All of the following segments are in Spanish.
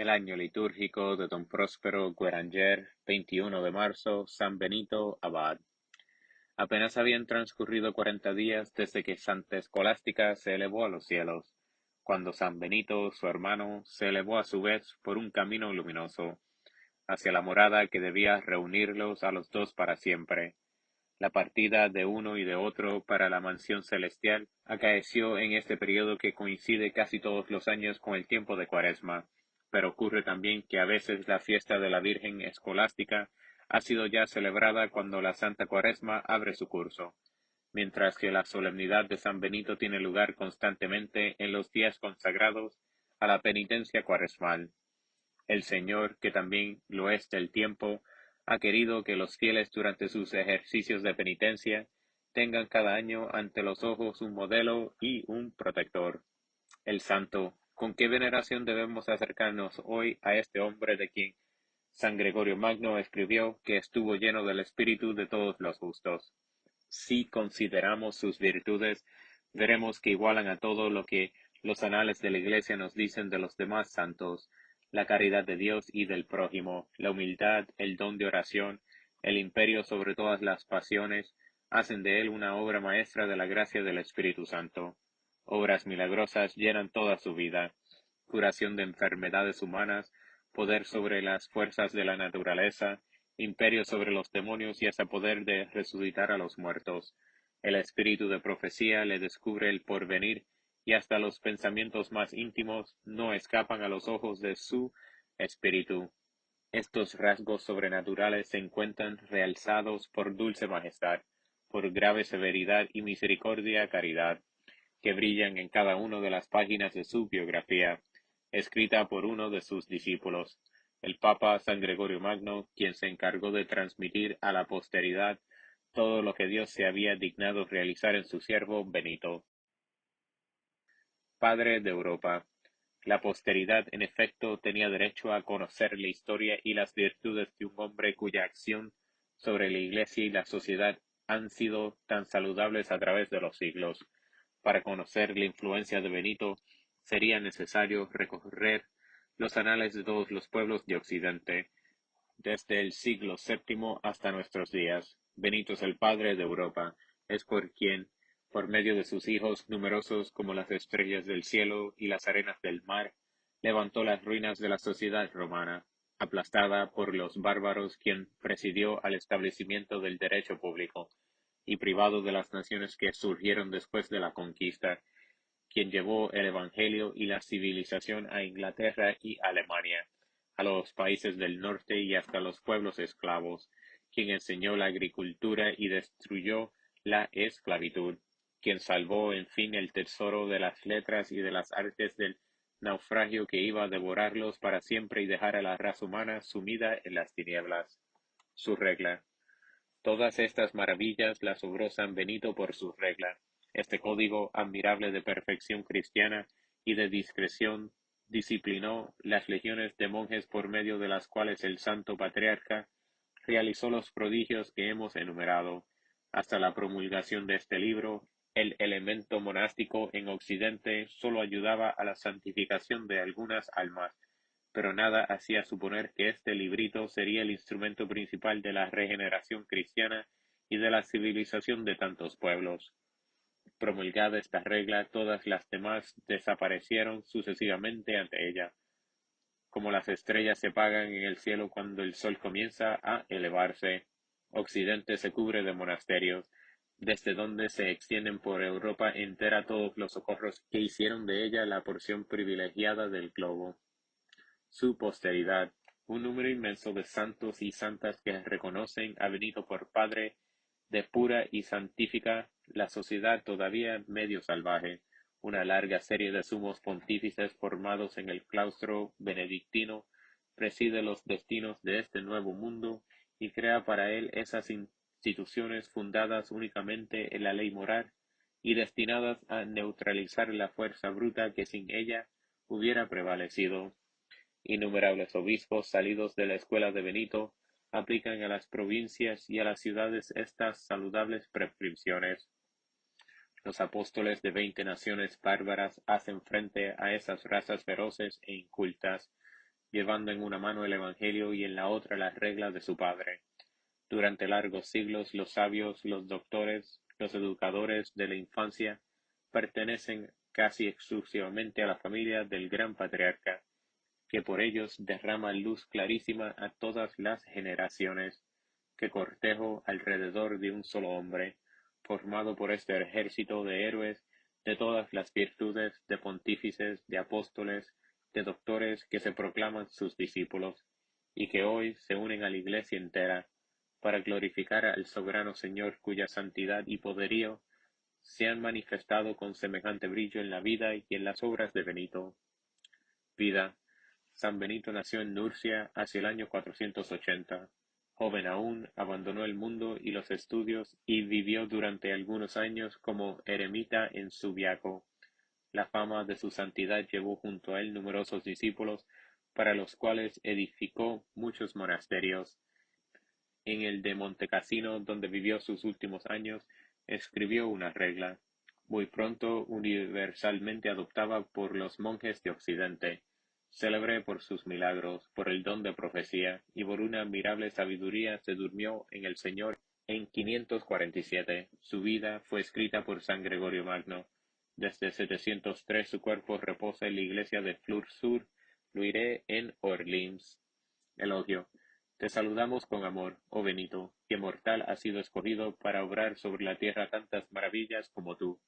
El año litúrgico de Don Próspero Gueranger, 21 de marzo, San Benito, abad. Apenas habían transcurrido 40 días desde que Santa Escolástica se elevó a los cielos, cuando San Benito, su hermano, se elevó a su vez por un camino luminoso, hacia la morada que debía reunirlos a los dos para siempre. La partida de uno y de otro para la mansión celestial acaeció en este periodo que coincide casi todos los años con el tiempo de Cuaresma, pero ocurre también que a veces la fiesta de la Virgen Escolástica ha sido ya celebrada cuando la Santa Cuaresma abre su curso, mientras que la solemnidad de San Benito tiene lugar constantemente en los días consagrados a la penitencia cuaresmal. El Señor, que también lo es del tiempo, ha querido que los fieles durante sus ejercicios de penitencia tengan cada año ante los ojos un modelo y un protector. El Santo. ¿Con qué veneración debemos acercarnos hoy a este hombre de quien San Gregorio Magno escribió que estuvo lleno del espíritu de todos los justos? Si consideramos sus virtudes, veremos que igualan a todo lo que los anales de la Iglesia nos dicen de los demás santos: la caridad de Dios y del prójimo, la humildad, el don de oración, el imperio sobre todas las pasiones, hacen de él una obra maestra de la gracia del Espíritu Santo. Obras milagrosas llenan toda su vida: curación de enfermedades humanas, poder sobre las fuerzas de la naturaleza, imperio sobre los demonios y hasta poder de resucitar a los muertos. El espíritu de profecía le descubre el porvenir, y hasta los pensamientos más íntimos no escapan a los ojos de su espíritu. Estos rasgos sobrenaturales se encuentran realzados por dulce majestad, por grave severidad y misericordia caridad, que brillan en cada una de las páginas de su biografía, escrita por uno de sus discípulos, el Papa San Gregorio Magno, quien se encargó de transmitir a la posteridad todo lo que Dios se había dignado realizar en su siervo Benito. Padre de Europa. La posteridad, en efecto, tenía derecho a conocer la historia y las virtudes de un hombre cuya acción sobre la Iglesia y la sociedad han sido tan saludables a través de los siglos. Para conocer la influencia de Benito, sería necesario recorrer los anales de todos los pueblos de Occidente, desde el siglo VII hasta nuestros días. Benito es el padre de Europa, es por quien, por medio de sus hijos, numerosos como las estrellas del cielo y las arenas del mar, levantó las ruinas de la sociedad romana, aplastada por los bárbaros, quien presidió al establecimiento del derecho público, y privado de las naciones que surgieron después de la conquista, quien llevó el Evangelio y la civilización a Inglaterra y Alemania, a los países del norte y hasta los pueblos esclavos, quien enseñó la agricultura y destruyó la esclavitud, quien salvó en fin el tesoro de las letras y de las artes del naufragio que iba a devorarlos para siempre y dejar a la raza humana sumida en las tinieblas. Su regla. Todas estas maravillas las obró San Benito por su regla. Este código admirable de perfección cristiana y de discreción disciplinó las legiones de monjes por medio de las cuales el Santo Patriarca realizó los prodigios que hemos enumerado. Hasta la promulgación de este libro, el elemento monástico en Occidente sólo ayudaba a la santificación de algunas almas, pero nada hacía suponer que este librito sería el instrumento principal de la regeneración cristiana y de la civilización de tantos pueblos. Promulgada esta regla, todas las demás desaparecieron sucesivamente ante ella, como las estrellas se apagan en el cielo cuando el sol comienza a elevarse. Occidente se cubre de monasterios, desde donde se extienden por Europa entera todos los socorros que hicieron de ella la porción privilegiada del globo. Su posteridad, un número inmenso de santos y santas que reconocen ha venido por Padre de pura y santífica la sociedad todavía medio salvaje, una larga serie de sumos pontífices formados en el claustro benedictino preside los destinos de este nuevo mundo y crea para él esas instituciones fundadas únicamente en la ley moral y destinadas a neutralizar la fuerza bruta que sin ella hubiera prevalecido. Innumerables obispos salidos de la escuela de Benito aplican a las provincias y a las ciudades estas saludables prescripciones. Los apóstoles de 20 naciones bárbaras hacen frente a esas razas feroces e incultas. llevando en una mano el Evangelio y en la otra las reglas de su Padre. Durante largos siglos los sabios, los doctores, los educadores de la infancia pertenecen casi exclusivamente a la familia del gran patriarca, que por ellos derrama luz clarísima a todas las generaciones, que cortejo alrededor de un solo hombre, formado por este ejército de héroes de todas las virtudes, de pontífices, de apóstoles, de doctores que se proclaman sus discípulos, y que hoy se unen a la Iglesia entera, para glorificar al soberano Señor cuya santidad y poderío se han manifestado con semejante brillo en la vida y en las obras de Benito. Vida. San Benito nació en Nurcia hacia el año 480. Joven aún, abandonó el mundo y los estudios y vivió durante algunos años como eremita en Subiaco. La fama de su santidad llevó junto a él numerosos discípulos, para los cuales edificó muchos monasterios. En el de Montecassino, donde vivió sus últimos años, escribió una regla, muy pronto universalmente adoptada por los monjes de Occidente, célebre por sus milagros, por el don de profecía, y por una admirable sabiduría se durmió en el Señor en 547. Su vida fue escrita por San Gregorio Magno. Desde 703 su cuerpo reposa en la iglesia de Flurs-sur-Loire en Orleans. Elogio. Te saludamos con amor, oh Benito, que mortal has sido escogido para obrar sobre la tierra tantas maravillas como tú.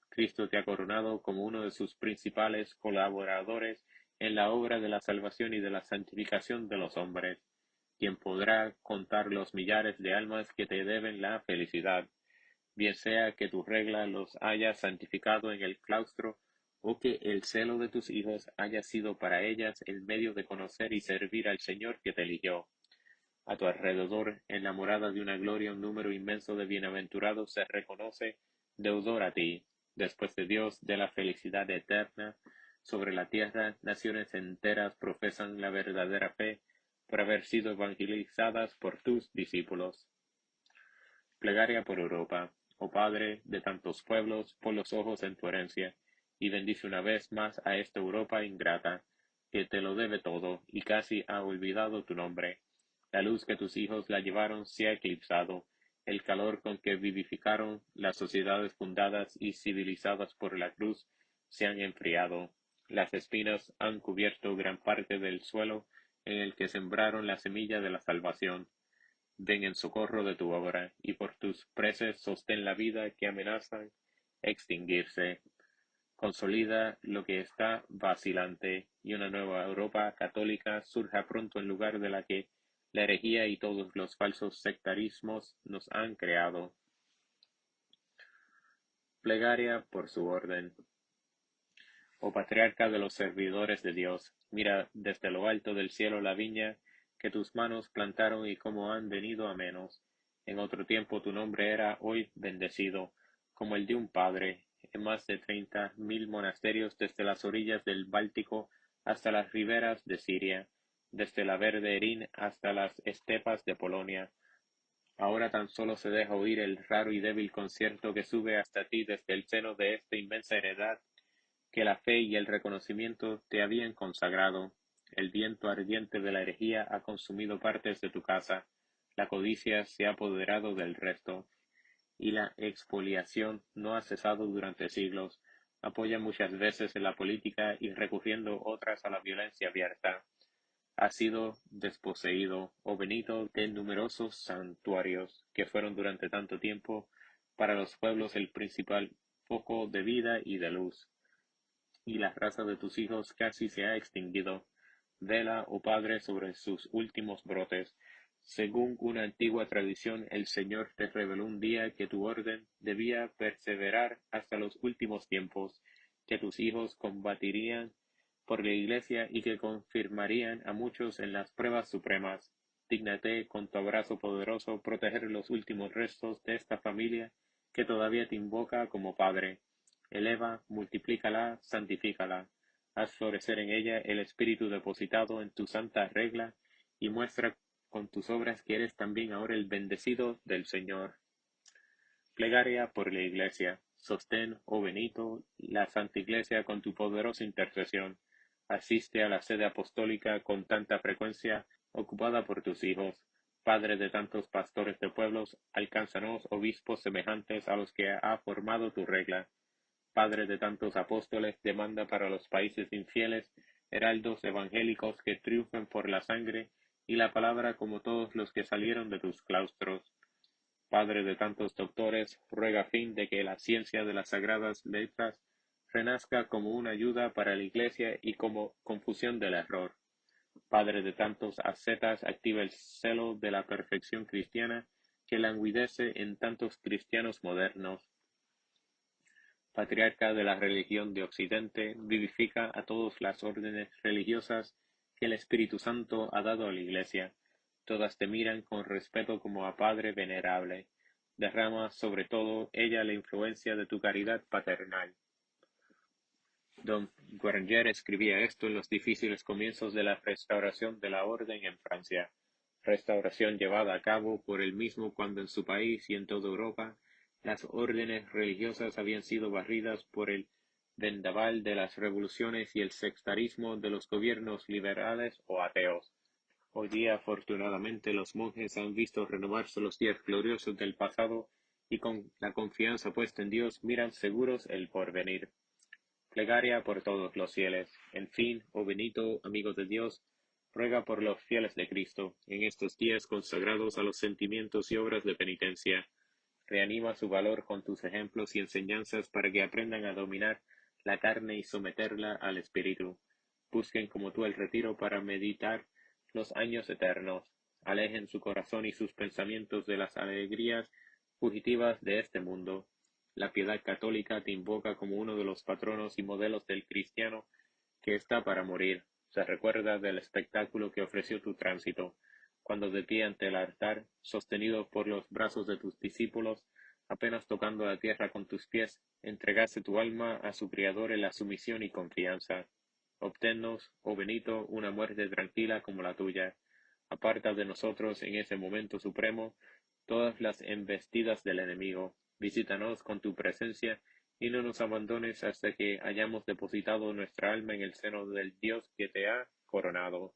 Cristo te ha coronado como uno de sus principales colaboradores en la obra de la salvación y de la santificación de los hombres. ¿Quién podrá contar los millares de almas que te deben la felicidad? Bien sea que tu regla los haya santificado en el claustro, o que el celo de tus hijos haya sido para ellas el medio de conocer y servir al Señor que te eligió. A tu alrededor, en la morada de una gloria, un número inmenso de bienaventurados se reconoce deudor a ti. Después de Dios, de la felicidad eterna, sobre la tierra, naciones enteras profesan la verdadera fe por haber sido evangelizadas por tus discípulos. Plegaria por Europa. Oh Padre de tantos pueblos, pon los ojos en tu herencia, y bendice una vez más a esta Europa ingrata, que te lo debe todo, y casi ha olvidado tu nombre. La luz que tus hijos la llevaron se ha eclipsado, el calor con que vivificaron las sociedades fundadas y civilizadas por la cruz se han enfriado. Las espinas han cubierto gran parte del suelo en el que sembraron la semilla de la salvación. Ven en socorro de tu obra, y por tus preces sostén la vida que amenazan extinguirse. Consolida lo que está vacilante, y una nueva Europa católica surja pronto en lugar de la que la herejía y todos los falsos sectarismos nos han creado. Plegaria por su orden. Oh patriarca de los servidores de Dios, mira desde lo alto del cielo la viña que tus manos plantaron y cómo han venido a menos. En otro tiempo tu nombre era hoy bendecido, como el de un padre, en más de 30.000 monasterios desde las orillas del Báltico hasta las riberas de Siria, desde la verde Erin hasta las estepas de Polonia. Ahora tan solo se deja oír el raro y débil concierto que sube hasta ti desde el seno de esta inmensa heredad que la fe y el reconocimiento te habían consagrado. El viento ardiente de la herejía ha consumido partes de tu casa, la codicia se ha apoderado del resto, y la expoliación no ha cesado durante siglos. Apoya muchas veces en la política y recurriendo otras a la violencia abierta. Ha sido desposeído, oh Benito, de numerosos santuarios, que fueron durante tanto tiempo para los pueblos el principal foco de vida y de luz, y la raza de tus hijos casi se ha extinguido. Vela, oh Padre, sobre sus últimos brotes. Según una antigua tradición, el Señor te reveló un día que tu orden debía perseverar hasta los últimos tiempos, que tus hijos combatirían por la Iglesia y que confirmarían a muchos en las pruebas supremas. Dígnate con tu abrazo poderoso proteger los últimos restos de esta familia que todavía te invoca como Padre. Eleva, multiplícala, santifícala. Haz florecer en ella el espíritu depositado en tu santa regla, y muestra con tus obras que eres también ahora el bendecido del Señor. Plegaria por la Iglesia. Sostén, oh Benito, la Santa Iglesia con tu poderosa intercesión. asiste a la sede apostólica con tanta frecuencia, ocupada por tus hijos. Padre de tantos pastores de pueblos, alcánzanos obispos semejantes a los que ha formado tu regla. Padre de tantos apóstoles, demanda para los países infieles heraldos evangélicos que triunfen por la sangre y la palabra como todos los que salieron de tus claustros. Padre de tantos doctores, ruega a fin de que la ciencia de las sagradas letras renazca como una ayuda para la Iglesia y como confusión del error. Padre de tantos ascetas, activa el celo de la perfección cristiana que languidece en tantos cristianos modernos. Patriarca de la religión de Occidente, vivifica a todas las órdenes religiosas que el Espíritu Santo ha dado a la Iglesia. Todas te miran con respeto como a Padre venerable. Derrama sobre todo ella la influencia de tu caridad paternal. Don Guéranger escribía esto en los difíciles comienzos de la restauración de la orden en Francia, restauración llevada a cabo por él mismo cuando en su país y en toda Europa las órdenes religiosas habían sido barridas por el vendaval de las revoluciones y el sectarismo de los gobiernos liberales o ateos. Hoy día, afortunadamente, los monjes han visto renovarse los días gloriosos del pasado y con la confianza puesta en Dios miran seguros el porvenir. Plegaria por todos los fieles. En fin, oh Benito, amigo de Dios, ruega por los fieles de Cristo, en estos días consagrados a los sentimientos y obras de penitencia. Reanima su valor con tus ejemplos y enseñanzas para que aprendan a dominar la carne y someterla al espíritu. Busquen como tú el retiro para meditar los años eternos. Alejen su corazón y sus pensamientos de las alegrías fugitivas de este mundo. La piedad católica te invoca como uno de los patronos y modelos del cristiano que está para morir. Se recuerda del espectáculo que ofreció tu tránsito, cuando de pie ante el altar, sostenido por los brazos de tus discípulos, apenas tocando la tierra con tus pies, entregaste tu alma a su Criador en la sumisión y confianza. Obténnos, oh Benito, una muerte tranquila como la tuya. Aparta de nosotros en ese momento supremo todas las embestidas del enemigo. Visítanos con tu presencia y no nos abandones hasta que hayamos depositado nuestra alma en el seno del Dios que te ha coronado.